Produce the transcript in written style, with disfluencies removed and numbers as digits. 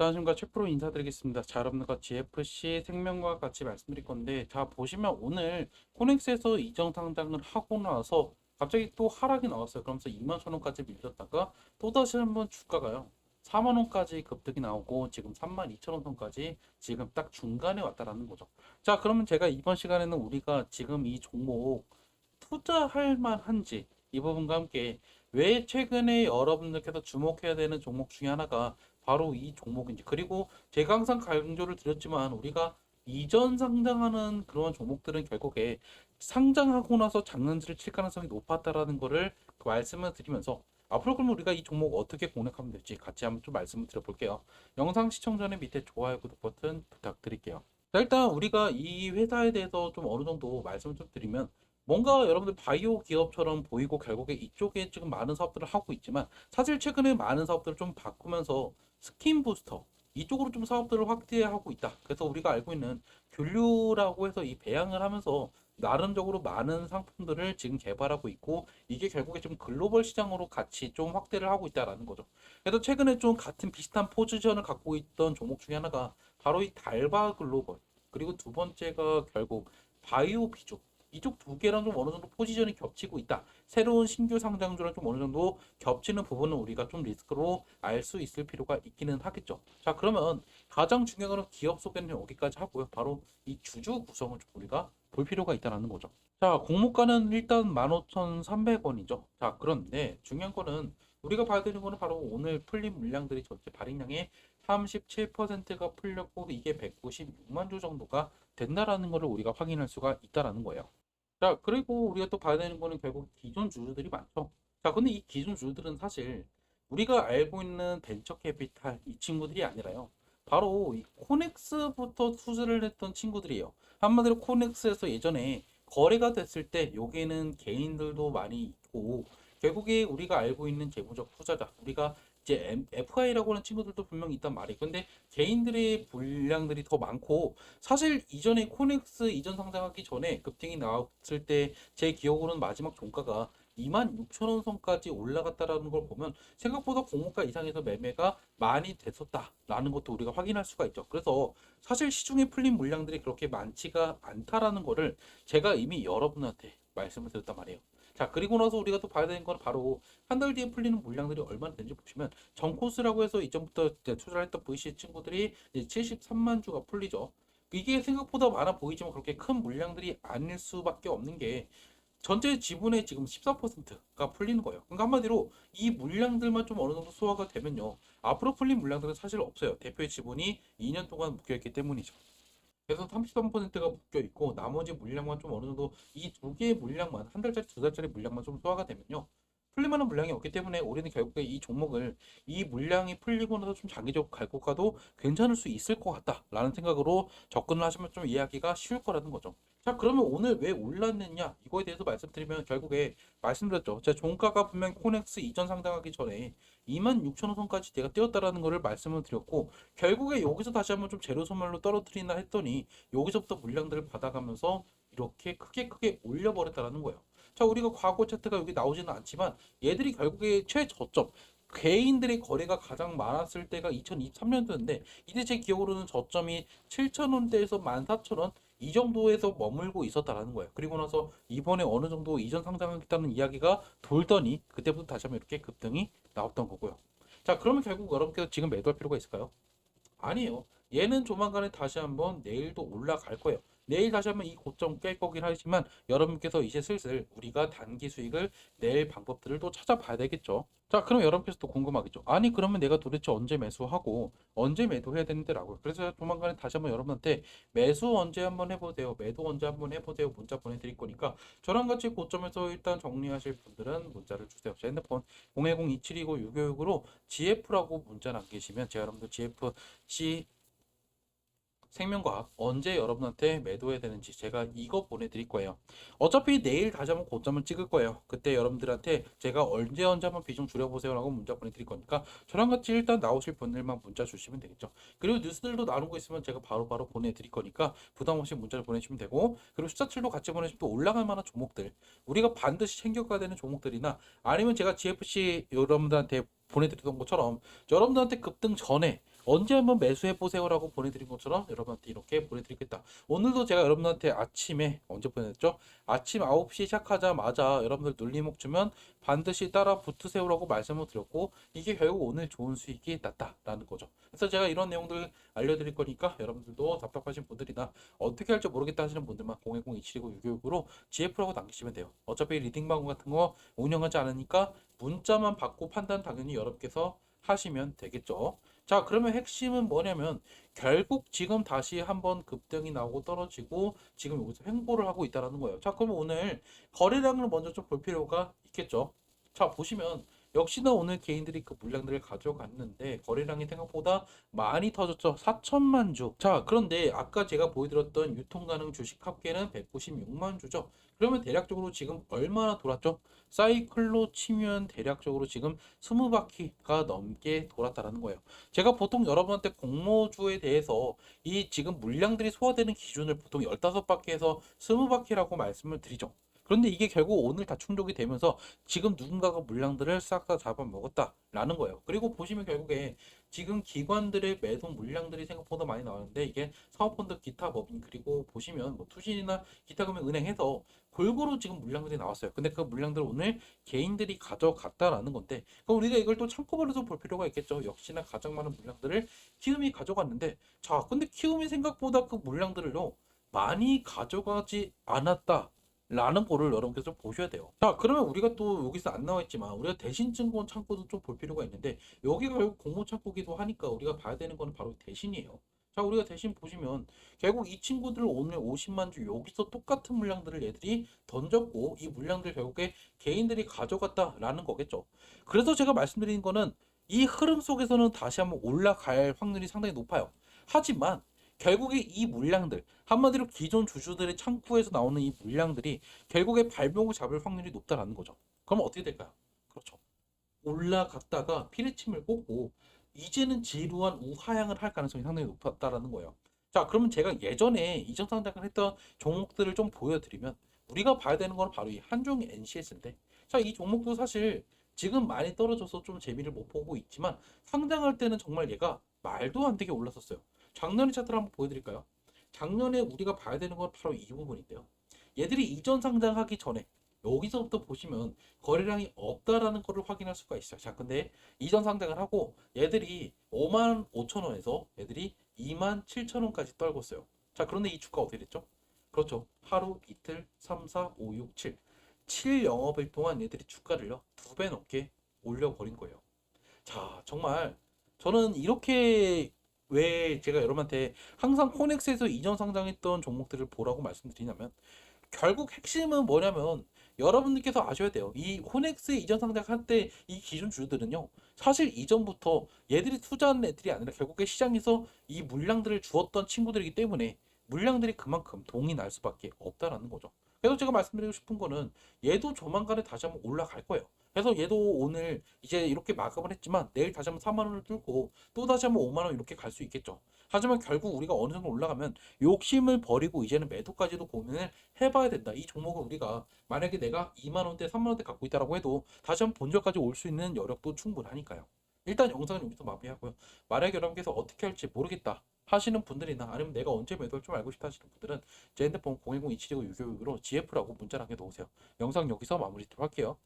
자, 안녕하십니까. 최프로 인사드리겠습니다. 자, 여러분들과 GFC 생명과 같이 말씀드릴 건데, 자, 보시면 오늘 코넥스에서 이정 상장을 하고 나서 갑자기 또 하락이 나왔어요. 그러면서 2만 천 원까지 밀렸다가 또다시 한번 주가가요. 4만 원까지 급등이 나오고 지금 3만 2천 원 선까지 지금 딱 중간에 왔다라는 거죠. 자, 그러면 제가 이번 시간에는 우리가 지금 이 종목 투자할 만한지 이 부분과 함께 왜 최근에 여러분들께서 주목해야 되는 종목 중에 하나가 바로 이 종목인지, 그리고 제가 항상 강조를 드렸지만 우리가 이전 상장하는 그런 종목들은 결국에 상장하고 나서 장난질을 칠 가능성이 높았다라는 거를 말씀을 드리면서 앞으로 그럼 우리가 이 종목 어떻게 공략하면 될지 같이 한번 좀 말씀을 드려볼게요. 영상 시청 전에 밑에 좋아요, 구독 버튼 부탁드릴게요. 자, 일단 우리가 이 회사에 대해서 좀 어느 정도 말씀을 좀 드리면, 뭔가 여러분들 바이오 기업처럼 보이고 결국에 이쪽에 지금 많은 사업들을 하고 있지만, 사실 최근에 많은 사업들을 좀 바꾸면서 스킨 부스터 이쪽으로 좀 사업들을 확대하고 있다. 그래서 우리가 알고 있는 균류라고 해서 이 배양을 하면서 나름적으로 많은 상품들을 지금 개발하고 있고, 이게 결국에 좀 글로벌 시장으로 같이 좀 확대를 하고 있다라는 거죠. 그래서 최근에 좀 같은 비슷한 포지션을 갖고 있던 종목 중에 하나가 바로 이 달바 글로벌, 그리고 두 번째가 결국 바이오 비주, 이쪽 두 개랑 좀 어느 정도 포지션이 겹치고 있다. 새로운 신규 상장주랑 좀 어느 정도 겹치는 부분은 우리가 좀 리스크로 알 수 있을 필요가 있기는 하겠죠. 자, 그러면 가장 중요한 건 기업 소개는 여기까지 하고요. 바로 이 주주 구성을 좀 우리가 볼 필요가 있다는 거죠. 자, 공모가는 일단 15,300원이죠. 자, 그런데 중요한 거는 우리가 봐야 되는 거는 바로 오늘 풀린 물량들이 전체 발행량의 37%가 풀렸고, 이게 196만 주 정도가 된다라는 것을 우리가 확인할 수가 있다라는 거예요. 자, 그리고 우리가 또 봐야 되는 거는 결국 기존 주주들이 많죠. 자, 근데 이 기존 주주들은 사실 우리가 알고 있는 벤처 캐피탈 이 친구들이 아니라요. 바로 이 코넥스부터 투자를 했던 친구들이에요. 한마디로 코넥스에서 예전에 거래가 됐을 때 여기에는 개인들도 많이 있고, 결국에 우리가 알고 있는 재무적 투자자, 우리가 이제 FI라고 하는 친구들도 분명히 있단 말이에요. 근데 개인들의 분량들이 더 많고, 사실 이전에 코넥스 이전 상장하기 전에 급등이 나왔을 때 제 기억으로는 마지막 종가가 26,000원 선까지 올라갔다라는 걸 보면 생각보다 공모가 이상에서 매매가 많이 됐었다라는 것도 우리가 확인할 수가 있죠. 그래서 사실 시중에 풀린 물량들이 그렇게 많지가 않다라는 거를 제가 이미 여러분한테 말씀을 드렸단 말이에요. 자, 그리고 나서 우리가 또 봐야 되는 건 바로 한 달 뒤에 풀리는 물량들이 얼마나 되는지 보시면, 정코스라고 해서 이전부터 이제 투자를 했던 VC 친구들이 이제 73만 주가 풀리죠. 이게 생각보다 많아 보이지만 그렇게 큰 물량들이 아닐 수밖에 없는 게, 전체 지분의 지금 14%가 풀리는 거예요. 그러니까 한마디로 이 물량들만 좀 어느 정도 소화가 되면요, 앞으로 풀린 물량들은 사실 없어요. 대표의 지분이 2년 동안 묶여있기 때문이죠. 그래서 33%가 묶여 있고 나머지 물량만 좀 어느 정도, 이 두 개의 물량만, 한 달짜리 두 달짜리 물량만 좀 소화가 되면요, 풀릴만한 물량이 없기 때문에 우리는 결국에 이 종목을 이 물량이 풀리고 나서 좀 장기적 갈고 가도 괜찮을 수 있을 것 같다라는 생각으로 접근을 하시면 좀 이해하기가 쉬울 거라는 거죠. 자, 그러면 오늘 왜 올랐느냐 이거에 대해서 말씀드리면, 결국에 말씀드렸죠. 제 종가가 분명 코넥스 이전 상장하기 전에 26,000원 선까지 제가 뛰었다라는 거를 말씀을 드렸고, 결국에 여기서 다시 한번 좀 재료 소멸로 떨어뜨리나 했더니 여기서부터 물량들을 받아가면서 이렇게 크게 올려버렸다라는 거예요. 자, 우리가 과거 차트가 여기 나오지는 않지만 얘들이 결국에 최저점, 개인들의 거래가 가장 많았을 때가 2023년도인데, 이때 제 기억으로는 저점이 7,000원대에서 14,000원 이 정도에서 머물고 있었다라는 거예요. 그리고 나서 이번에 어느 정도 이전 상장하겠다는 이야기가 돌더니 그때부터 다시 한번 이렇게 급등이 나왔던 거고요. 자, 그러면 결국 여러분께서 지금 매도할 필요가 있을까요? 아니에요. 얘는 조만간에 다시 한번 내일도 올라갈 거예요. 내일 다시 한번 이 고점 깰 거긴 하지만 여러분께서 이제 슬슬 우리가 단기 수익을 낼 방법들을 또 찾아봐야 되겠죠. 자, 그럼 여러분께서 또 궁금하겠죠. 아니, 그러면 내가 도대체 언제 매수하고 언제 매도해야 되는데라고요. 그래서 조만간에 다시 한번 여러분한테 매수 언제 한번 해보세요, 매도 언제 한번 해보세요 문자 보내드릴 거니까, 저랑 같이 고점에서 일단 정리하실 분들은 문자를 주세요. 제 핸드폰 010-2729-6565로 GF라고 문자 남기시면 제가 여러분들 GFC 생명과학 언제 여러분한테 매도해야 되는지 제가 이거 보내드릴 거예요. 어차피 내일 다시 한번 고점을 찍을 거예요. 그때 여러분들한테 제가 언제 한번 비중 줄여보세요 라고 문자 보내드릴 거니까, 저랑 같이 일단 나오실 분들만 문자 주시면 되겠죠. 그리고 뉴스들도 나누고 있으면 제가 바로바로 보내드릴 거니까 부담 없이 문자를 보내주시면 되고, 그리고 숫자칠도 같이 보내주시면 또 올라갈 만한 종목들, 우리가 반드시 챙겨가야 되는 종목들이나, 아니면 제가 GFC 여러분들한테 보내드렸던 것처럼 여러분들한테 급등 전에 언제 한번 매수해 보세요라고 보내드린 것처럼 여러분한테 이렇게 보내드리겠다. 오늘도 제가 여러분한테 아침에 언제 보냈죠? 아침 9시 시작하자마자 여러분들 눌림목 주면 반드시 따라 붙으세요라고 말씀을 드렸고 이게 결국 오늘 좋은 수익이 났다라는 거죠. 그래서 제가 이런 내용들 알려드릴 거니까 여러분들도 답답하신 분들이나 어떻게 할지 모르겠다 하시는 분들만 010-279-666으로 GF라고 남기시면 돼요. 어차피 리딩 방법 같은 거 운영하지 않으니까 문자만 받고 판단 당연히 여러분께서 하시면 되겠죠. 자, 그러면 핵심은 뭐냐면 결국 지금 다시 한번 급등이 나오고 떨어지고 지금 여기서 횡보를 하고 있다는 거예요. 자, 그러면 오늘 거래량을 먼저 좀 볼 필요가 있겠죠. 자, 보시면 역시나 오늘 개인들이 그 물량들을 가져갔는데 거래량이 생각보다 많이 터졌죠. 4천만 주. 자, 그런데 아까 제가 보여드렸던 유통 가능 주식 합계는 196만 주죠. 그러면 대략적으로 지금 얼마나 돌았죠? 사이클로 치면 대략적으로 지금 20바퀴가 넘게 돌았다는 거예요. 제가 보통 여러분한테 공모주에 대해서 이 지금 물량들이 소화되는 기준을 보통 15바퀴에서 20바퀴라고 말씀을 드리죠. 그런데 이게 결국 오늘 다 충족이 되면서 지금 누군가가 물량들을 싹 다 잡아먹었다라는 거예요. 그리고 보시면 결국에 지금 기관들의 매도 물량들이 생각보다 많이 나왔는데 이게 사모펀드 기타 법인 그리고 보시면 뭐 투신이나 기타 금융 은행 해서 골고루 지금 물량들이 나왔어요. 근데 그 물량들을 오늘 개인들이 가져갔다라는 건데 그럼 우리가 이걸 또 창고별로도 볼 필요가 있겠죠. 역시나 가장 많은 물량들을 키움이 가져갔는데 자 근데 키움이 생각보다 그 물량들을요 많이 가져가지 않았다. 라는 거를 여러분께서 보셔야 돼요. 자, 그러면 우리가 또 여기서 안 나와 있지만 우리가 대신증권 창고도 좀 볼 필요가 있는데 여기가 결국 공모 창고기도 하니까 우리가 봐야 되는 거는 바로 대신이에요. 자, 우리가 대신 보시면 결국 이 친구들 오늘 50만 주 여기서 똑같은 물량들을 얘들이 던졌고 이 물량들 결국에 개인들이 가져갔다라는 거겠죠. 그래서 제가 말씀드리는 거는 이 흐름 속에서는 다시 한번 올라갈 확률이 상당히 높아요. 하지만 결국에 이 물량들 한마디로 기존 주주들의 창구에서 나오는 이 물량들이 결국에 발목을 잡을 확률이 높다라는 거죠. 그럼 어떻게 될까요? 그렇죠. 올라갔다가 피리침을 꽂고 이제는 지루한 우하향을 할 가능성이 상당히 높았다라는 거예요. 자, 그러면 제가 예전에 이전 상장을 했던 종목들을 좀 보여드리면 우리가 봐야 되는 건 바로 이 한종 NCS인데 자, 이 종목도 사실 지금 많이 떨어져서 좀 재미를 못 보고 있지만 상장할 때는 정말 얘가 말도 안 되게 올랐었어요. 작년의 차트를 한번 보여드릴까요? 작년에 우리가 봐야 되는 건 바로 이 부분인데요. 얘들이 이전 상장하기 전에 여기서부터 보시면 거래량이 없다라는 것을 확인할 수가 있어요. 자, 근데 이전 상장을 하고 얘들이 5만 5천 원에서 얘들이 2만 7천 원까지 떨궜어요. 자, 그런데 이 주가 어떻게 됐죠? 그렇죠. 하루, 이틀, 3, 4, 5, 6, 7. 7 영업일 동안 얘들이 주가를요. 2배 넘게 올려버린 거예요. 자, 정말 저는 이렇게 왜 제가 여러분한테 항상 코넥스에서 이전 상장했던 종목들을 보라고 말씀드리냐면 결국 핵심은 뭐냐면 여러분들께서 아셔야 돼요. 이 호넥스 이전 상장할 때 이 기준 주들은요. 사실 이전부터 얘들이 투자한 애들이 아니라 결국에 시장에서 이 물량들을 주었던 친구들이기 때문에 물량들이 그만큼 동이 날 수밖에 없다라는 거죠. 그래서 제가 말씀드리고 싶은 거는 얘도 조만간에 다시 한번 올라갈 거예요. 그래서 얘도 오늘 이제 이렇게 마감을 했지만 내일 다시 한번 4만 원을 뚫고 또 다시 한번 5만 원 이렇게 갈 수 있겠죠. 하지만 결국 우리가 어느 정도 올라가면 욕심을 버리고 이제는 매도까지도 고민을 해봐야 된다. 이 종목을 우리가 만약에 내가 2만 원대, 3만 원대 갖고 있다라고 해도 다시 한번 본전까지 올 수 있는 여력도 충분하니까요. 일단 영상은 여기서 마무리하고요. 만약에 여러분께서 어떻게 할지 모르겠다 하시는 분들이나 아니면 내가 언제 매도할 줄 알고 싶다 하시는 분들은 제 핸드폰 010-279-666으로 GF라고 문자 남겨놓으세요. 영상 여기서 마무리 하도록 할게요.